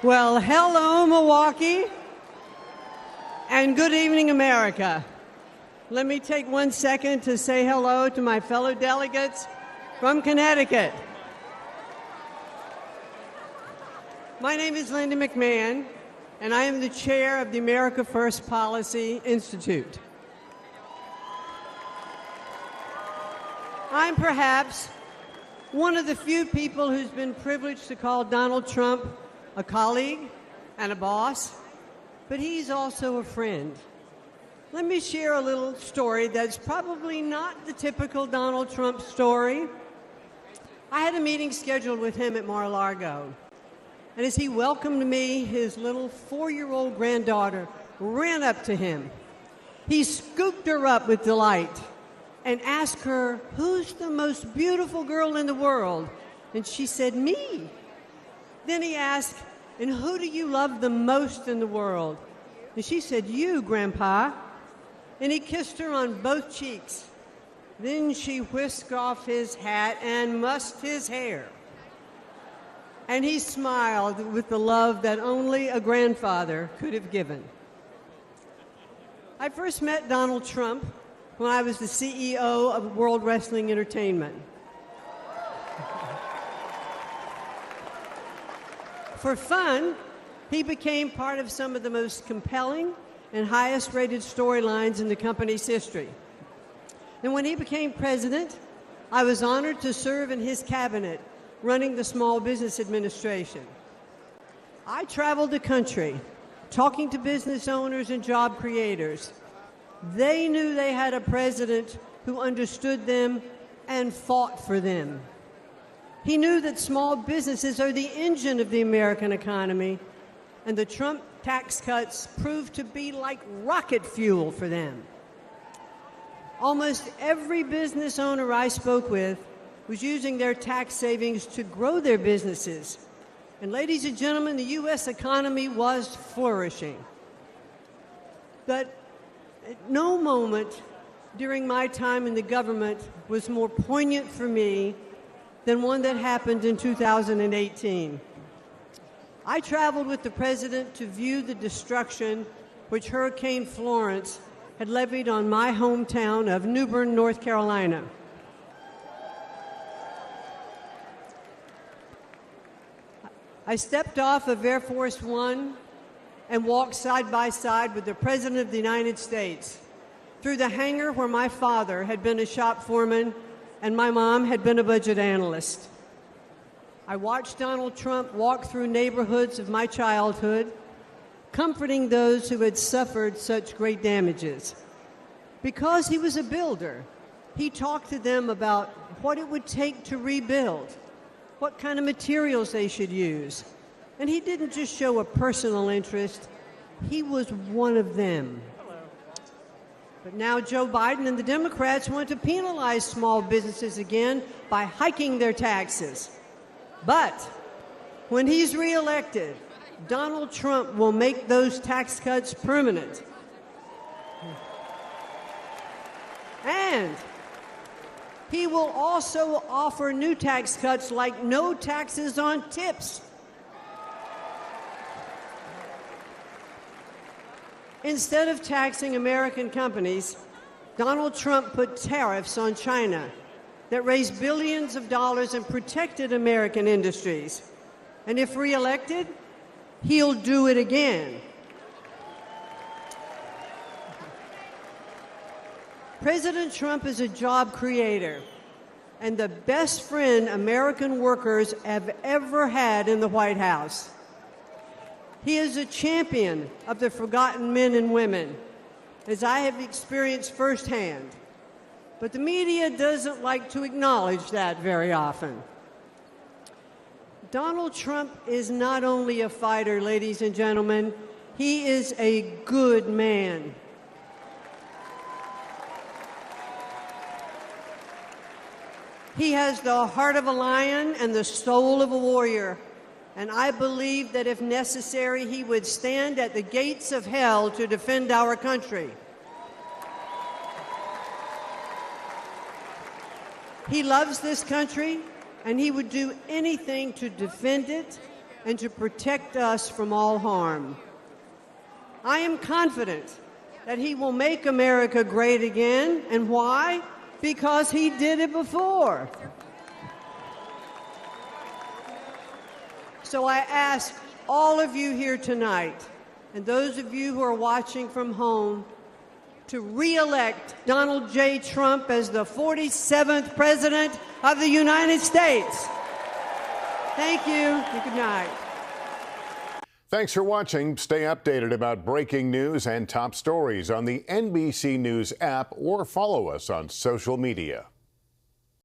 Well, hello, Milwaukee, and good evening, America. Let me take 1 second to say hello to my fellow delegates from Connecticut. My name is Linda McMahon, and I am the chair of the America First Policy Institute. I'm perhaps one of the few people who's been privileged to call Donald Trump a colleague and a boss, but he's also a friend. Let me share a little story that's probably not the typical Donald Trump story. I had a meeting scheduled with him at Mar-a-Lago, and as he welcomed me, his little 4-year-old granddaughter ran up to him. He scooped her up with delight and asked her, "Who's the most beautiful girl in the world?" And she said, "Me." Then he asked, "And who do you love the most in the world?" And she said, "You, Grandpa." And he kissed her on both cheeks. Then she whisked off his hat and mussed his hair. And he smiled with the love that only a grandfather could have given. I first met Donald Trump when I was the CEO of World Wrestling Entertainment. For fun, he became part of some of the most compelling and highest-rated storylines in the company's history. And when he became president, I was honored to serve in his cabinet, running the Small Business Administration. I traveled the country, talking to business owners and job creators. They knew they had a president who understood them and fought for them. He knew that small businesses are the engine of the American economy, and the Trump tax cuts proved to be like rocket fuel for them. Almost every business owner I spoke with was using their tax savings to grow their businesses. And ladies and gentlemen, the U.S. economy was flourishing. But at no moment during my time in the government was more poignant for me than one that happened in 2018. I traveled with the president to view the destruction which Hurricane Florence had levied on my hometown of New Bern, North Carolina. I stepped off of Air Force One and walked side by side with the President of the United States through the hangar where my father had been a shop foreman and my mom had been a budget analyst. I watched Donald Trump walk through neighborhoods of my childhood, comforting those who had suffered such great damages. Because he was a builder, he talked to them about what it would take to rebuild, what kind of materials they should use. And he didn't just show a personal interest, he was one of them. But now Joe Biden and the Democrats want to penalize small businesses again by hiking their taxes. But when he's reelected, Donald Trump will make those tax cuts permanent. And he will also offer new tax cuts like no taxes on tips. Instead of taxing American companies, Donald Trump put tariffs on China that raised billions of dollars and protected American industries. And if reelected, he'll do it again. President Trump is a job creator and the best friend American workers have ever had in the White House. He is a champion of the forgotten men and women, as I have experienced firsthand. But the media doesn't like to acknowledge that very often. Donald Trump is not only a fighter, ladies and gentlemen, he is a good man. He has the heart of a lion and the soul of a warrior. And I believe that if necessary, he would stand at the gates of hell to defend our country. He loves this country, and he would do anything to defend it and to protect us from all harm. I am confident that he will make America great again. And why? Because he did it before. So I ask all of you here tonight, and those of you who are watching from home, to re-elect Donald J. Trump as the 47th President of the United States. Thank you, and good night. Thanks for watching. Stay updated about breaking news and top stories on the NBC News app or follow us on social media.